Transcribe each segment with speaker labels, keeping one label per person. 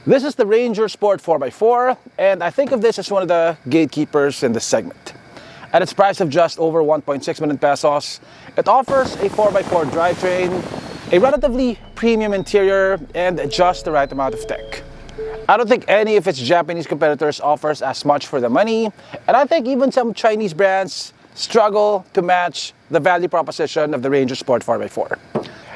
Speaker 1: This is the Ranger Sport 4x4, and I think of this as one of the gatekeepers in this segment. At its price of just over 1.6 million pesos, it offers a 4x4 drivetrain, a relatively premium interior, and just the right amount of tech. I don't think any of its Japanese competitors offers as much for the money, and I think even some Chinese brands struggle to match the value proposition of the Ranger Sport 4x4.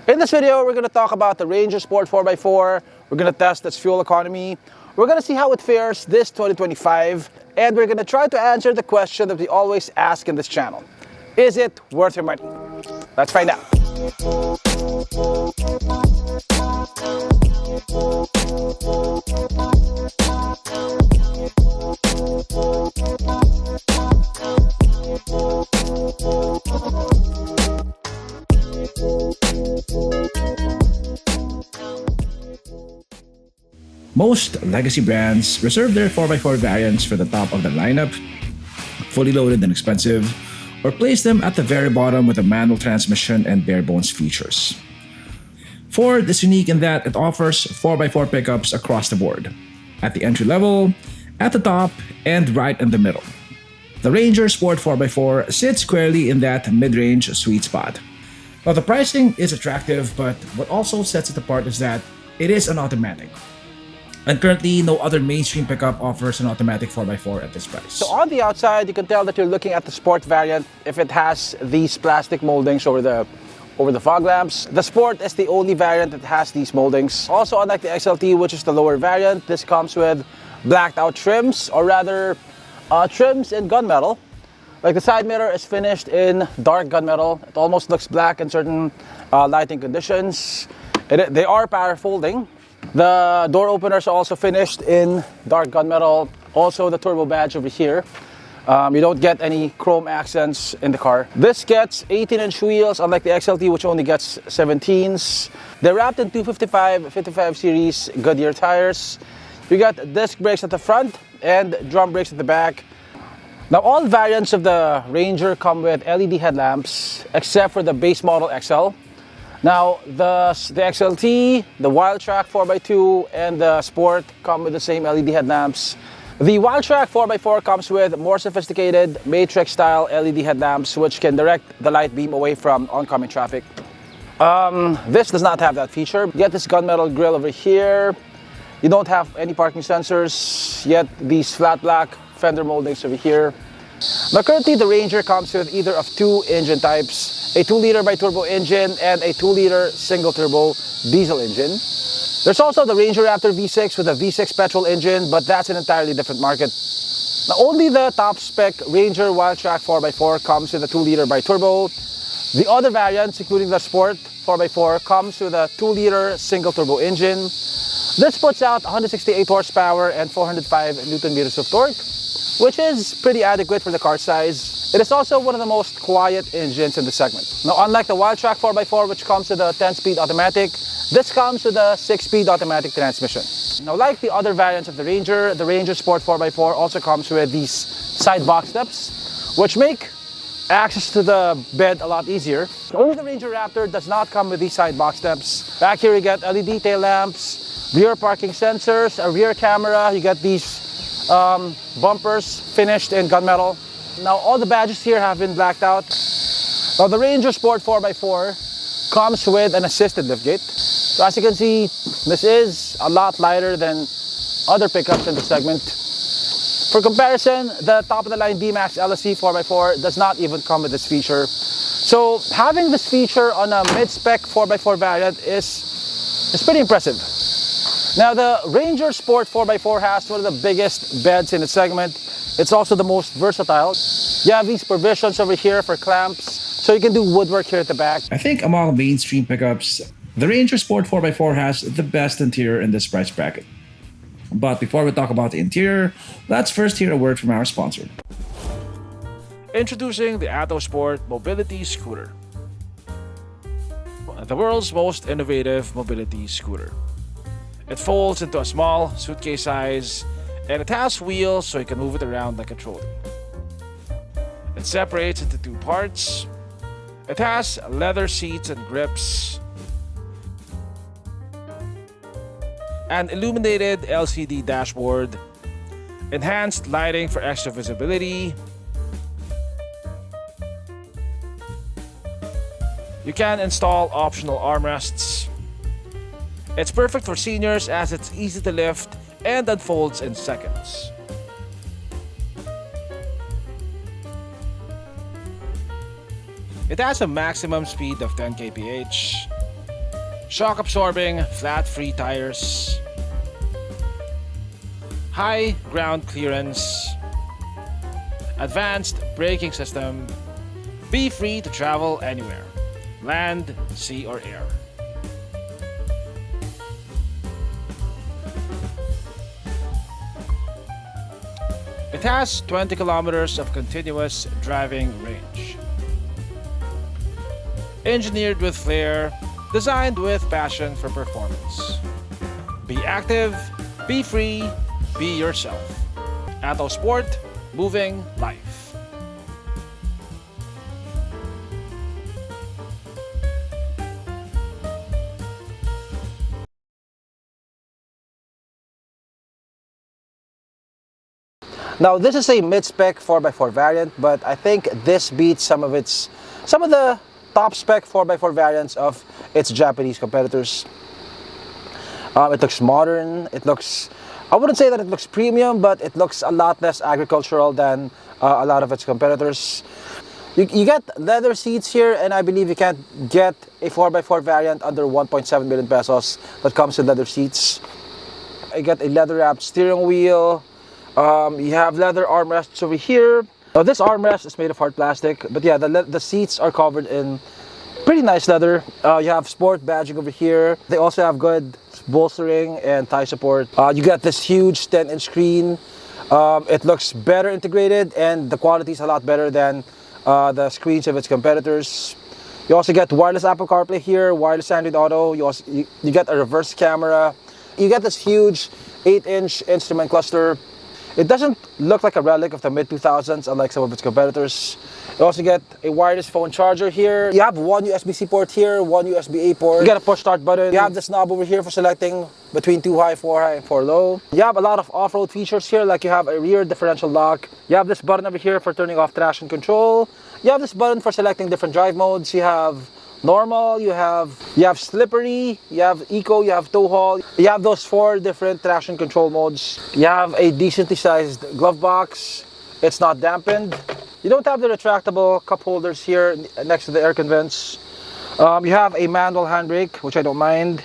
Speaker 1: In this video, we're going to talk about the Ranger Sport 4x4, we're going to test its fuel economy, we're going to see how it fares this 2025, and we're going to try to answer the question that we always ask in this channel. Is it worth your money? Let's find out.
Speaker 2: Most legacy brands reserve their 4x4 variants for the top of the lineup, fully loaded and expensive, or place them at the very bottom with a manual transmission and bare bones features. Ford is unique in that it offers 4x4 pickups across the board, at the entry level, at the top, and right in the middle. The Ranger Sport 4x4 sits squarely in that mid-range sweet spot. Now the pricing is attractive, but what also sets it apart is that it is an automatic. And currently, no other mainstream pickup offers an automatic 4x4 at this price.
Speaker 1: So on the outside, you can tell that you're looking at the Sport variant if it has these plastic moldings over the fog lamps. The Sport is the only variant that has these moldings. Also, unlike the XLT, which is the lower variant, this comes with blacked out trims, or rather, trims in gunmetal. Like the side mirror is finished in dark gunmetal. It almost looks black in certain lighting conditions. They are power folding. The door openers are also finished in dark gunmetal. Also, the turbo badge over here. You don't get any chrome accents in the car. This gets 18-inch wheels, unlike the XLT, which only gets 17s. They're wrapped in 255 series Goodyear tires. You got disc brakes at the front and drum brakes at the back. Now, all variants of the Ranger come with LED headlamps, except for the base model XL. Now, the XLT, the Wildtrak 4x2, and the Sport come with the same LED headlamps. The Wildtrak 4x4 comes with more sophisticated matrix-style LED headlamps, which can direct the light beam away from oncoming traffic. This does not have that feature. You get this gunmetal grille over here. You don't have any parking sensors, yet these flat black fender moldings over here. Now currently the Ranger comes with either of two engine types, a 2-liter bi-turbo engine and a 2-liter single-turbo diesel engine. There's also the Ranger Raptor V6 with a V6 petrol engine, but that's an entirely different market. Now only the top-spec Ranger Wildtrak 4x4 comes with a 2-liter bi-turbo. The other variants, including the Sport 4x4, comes with a 2-liter single-turbo engine. This puts out 168 horsepower and 405 Newton-meters of torque, which is pretty adequate for the car size. It is also one of the most quiet engines in the segment. Now, unlike the Wildtrak 4x4, which comes with a 10-speed automatic, this comes with a 6-speed automatic transmission. Now, like the other variants of the Ranger Sport 4x4 also comes with these side box steps, which make access to the bed a lot easier. Only the Ranger Raptor does not come with these side box steps. Back here, you get LED tail lamps, rear parking sensors, a rear camera. You get these bumpers finished in gunmetal. Now all the badges here have been blacked out. Now the Ranger Sport 4x4 comes with an assisted liftgate. So as you can see, this is a lot lighter than other pickups in the segment. For comparison, the top-of-the-line Dmax LSC 4x4 does not even come with this feature. So having this feature on a mid-spec 4x4 variant is pretty impressive. Now the Ranger Sport 4x4 has one of the biggest beds in the segment. It's also the most versatile. You have these provisions over here for clamps, so you can do woodwork here at the back.
Speaker 2: I think among mainstream pickups, the Ranger Sport 4x4 has the best interior in this price bracket. But before we talk about the interior, let's first hear a word from our sponsor.
Speaker 3: Introducing the Atto Sport Mobility Scooter, the world's most innovative mobility scooter. It folds into a small suitcase size, and it has wheels so you can move it around like a trolley. It separates into two parts. It has leather seats and grips. an illuminated LCD dashboard, enhanced lighting for extra visibility. You can install optional armrests. It's perfect for seniors as it's easy to lift and unfolds in seconds. It has a maximum speed of 10 kph, shock absorbing flat free tires, high ground clearance, advanced braking system, be free to travel anywhere, land, sea or air. It has 20 kilometers of continuous driving range. Engineered with flair, designed with passion for performance. Be active, be free, be yourself. Atto Sport, moving life.
Speaker 1: Now this is a mid-spec 4x4 variant, but I think this beats some of the top spec 4x4 variants of its Japanese competitors. It looks modern. I wouldn't say that it looks premium, but it looks a lot less agricultural than a lot of its competitors. You get leather seats here, and I believe you can't get a 4x4 variant under 1.7 million pesos that comes with leather seats. You get a leather-wrapped steering wheel. You have leather armrests over here. Now this armrest is made of hard plastic, but yeah, the seats are covered in pretty nice leather. You have sport badging over here. They also have good bolstering and thigh support. You got this huge 10-inch screen. It looks better integrated, and the quality is a lot better than the screens of its competitors. You also get wireless Apple CarPlay here, wireless Android Auto. You get a reverse camera. You get this huge 8-inch instrument cluster. It doesn't look like a relic of the mid-2000s, unlike some of its competitors. You also get a wireless phone charger here. You have one USB-C port here, one USB-A port. You get a push start button. You have this knob over here for selecting between 2 high, 4 high, and 4 low. You have a lot of off-road features here, like you have a rear differential lock. You have this button over here for turning off traction control. You have this button for selecting different drive modes. You have normal, you have slippery, you have eco, you have tow haul. You have those 4 different traction control modes. You have a decently sized glove box. It's not dampened. You don't have the retractable cup holders here next to the air vents. You have a manual handbrake, which I don't mind.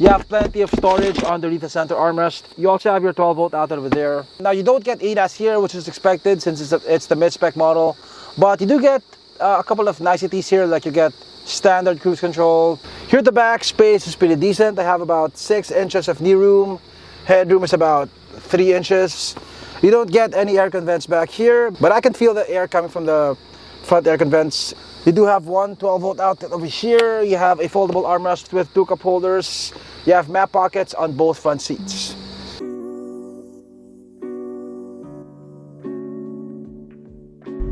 Speaker 1: You have plenty of storage underneath the center armrest. You also have your 12-volt outlet over there. Now you don't get ADAS here, which is expected since it's the mid-spec model. But you do get a couple of niceties here, like you get standard cruise control. Here at the back, space is pretty decent. I have about 6 inches of knee room. Headroom is about 3 inches. You don't get any air vents back here, but I can feel the air coming from the front air vents. You do have one 12-volt outlet over here. You have a foldable armrest with 2 cup holders. You have map pockets on both front seats.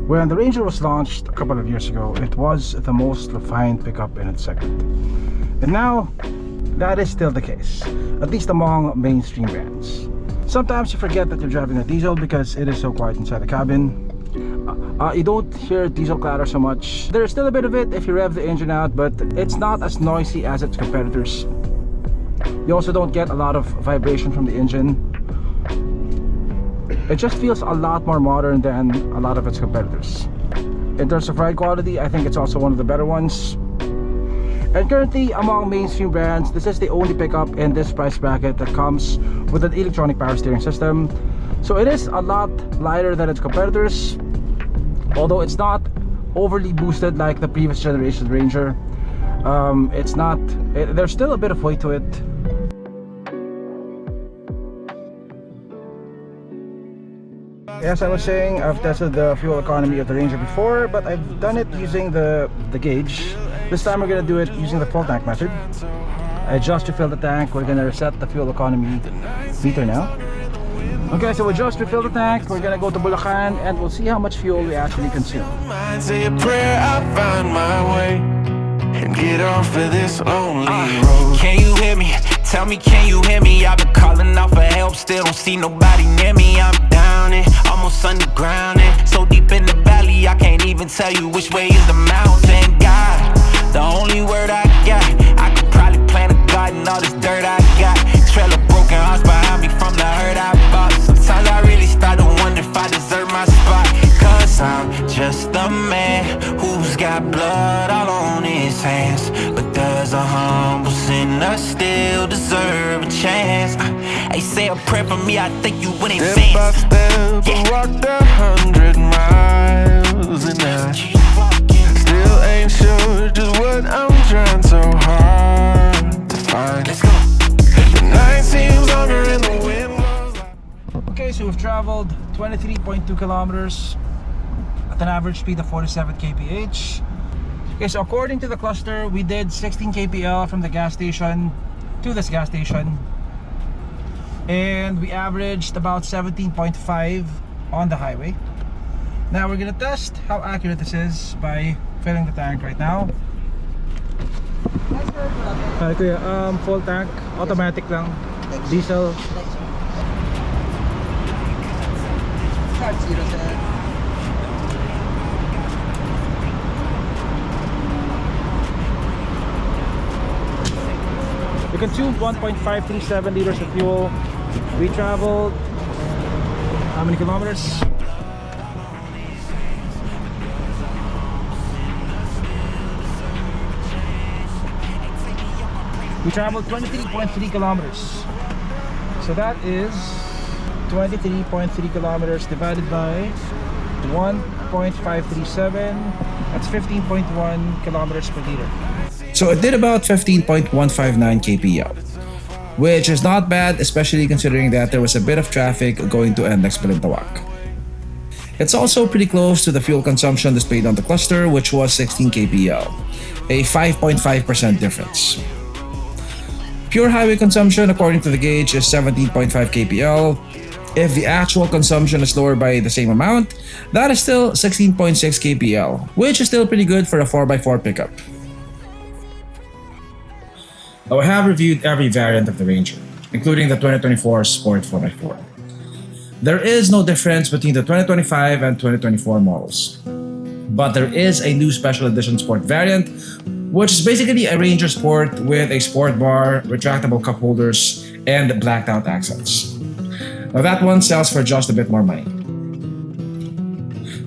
Speaker 1: When the Ranger was launched a couple of years ago, it was the most refined pickup in its segment. And now, that is still the case, at least among mainstream brands. Sometimes you forget that you're driving a diesel because it is so quiet inside the cabin. You don't hear diesel clatter so much. There's still a bit of it if you rev the engine out, but it's not as noisy as its competitors. You also don't get a lot of vibration from the engine. It just feels a lot more modern than a lot of its competitors. In terms of ride quality, I think it's also one of the better ones. And currently, among mainstream brands, this is the only pickup in this price bracket that comes with an electronic power steering system. So it is a lot lighter than its competitors, although it's not overly boosted like the previous generation Ranger. There's still a bit of weight to it. As I was saying, I've tested the fuel economy of the Ranger before, but I've done it using the gauge. This time we're going to do it using the full tank method. I just refilled the tank. We're going to reset the fuel economy meter now. Okay, so we just refilled the tank. We're going to go to Bulacan and we'll see how much fuel we actually consume.
Speaker 4: Say a prayer, I find my way and get off of this lonely road. Can you hear me? Tell me, can you hear me? I've been calling out for help, still don't see nobody near me. I'm down and almost underground and so deep in the valley, I can't even tell you which way is the mountain. God, the only word I got, I could probably plant a garden, all this dirt I got. Trail of broken hearts behind me from the hurt I bought. Sometimes I really start to wonder if I deserve my spot. Cause I'm just a man who's got blood all on his hands. But does a humble sinner still deserve a chance? Hey, say a prayer for me, I think you would advance.
Speaker 5: Step by step, I walked 100 miles and I still ain't sure just what I'm trying so hard to find.
Speaker 4: Let's go.
Speaker 5: The night seems longer and the wind blows like...
Speaker 3: Okay, so we've traveled 23.2 kilometers at an average speed of 47 kph. Okay, so according to the cluster, we did 16 kpl from the gas station to this gas station, and we averaged about 17.5 on the highway. Now we're gonna test how accurate this is by filling the tank right now. Full tank, automatic lang, diesel. We consumed 1.537 liters of fuel. We traveled how many kilometers? We traveled 23.3 kilometers. So that is 23.3 kilometers divided by 1.537. That's 15.1 kilometers per liter.
Speaker 2: So it did about 15.159 kpl, which is not bad, especially considering that there was a bit of traffic going to NX Balintawak. It's also pretty close to the fuel consumption displayed on the cluster, which was 16 kpl, a 5.5% difference. Pure highway consumption according to the gauge is 17.5 kpl. If the actual consumption is lower by the same amount, that is still 16.6 kpl, which is still pretty good for a 4x4 pickup. Now, I have reviewed every variant of the Ranger, including the 2024 Sport 4x4. There is no difference between the 2025 and 2024 models. But there is a new special edition Sport variant, which is basically a Ranger Sport with a sport bar, retractable cup holders, and blacked out accents. Now that one sells for just a bit more money.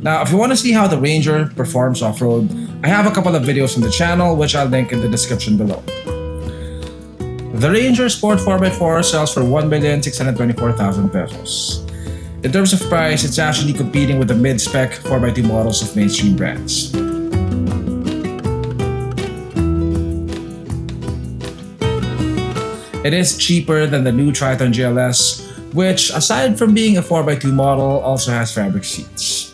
Speaker 2: Now, if you want to see how the Ranger performs off-road, I have a couple of videos on the channel, which I'll link in the description below. The Ranger Sport 4x4 sells for 1,624,000 pesos. In terms of price, it's actually competing with the mid-spec 4x2 models of mainstream brands. It is cheaper than the new Triton GLS, which, aside from being a 4x2 model, also has fabric seats.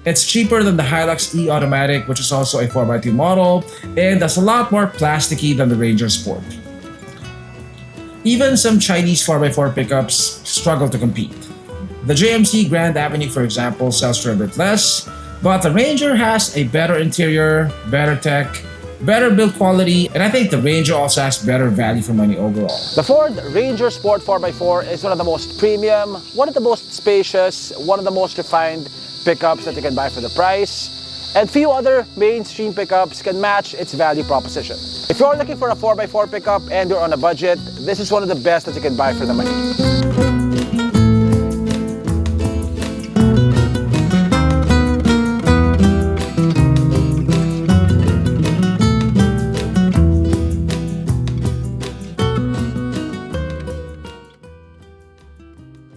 Speaker 2: It's cheaper than the Hilux E Automatic, which is also a 4x2 model, and that's a lot more plasticky than the Ranger Sport. Even some Chinese 4x4 pickups struggle to compete. The JMC Grand Avenue, for example, sells for a bit less, but the Ranger has a better interior, better tech, better build quality, and I think the Ranger also has better value for money overall.
Speaker 1: The Ford Ranger Sport 4x4 is one of the most premium, one of the most spacious, one of the most refined pickups that you can buy for the price. And few other mainstream pickups can match its value proposition. If you're looking for a 4x4 pickup and you're on a budget, this is one of the best that you can buy for the money.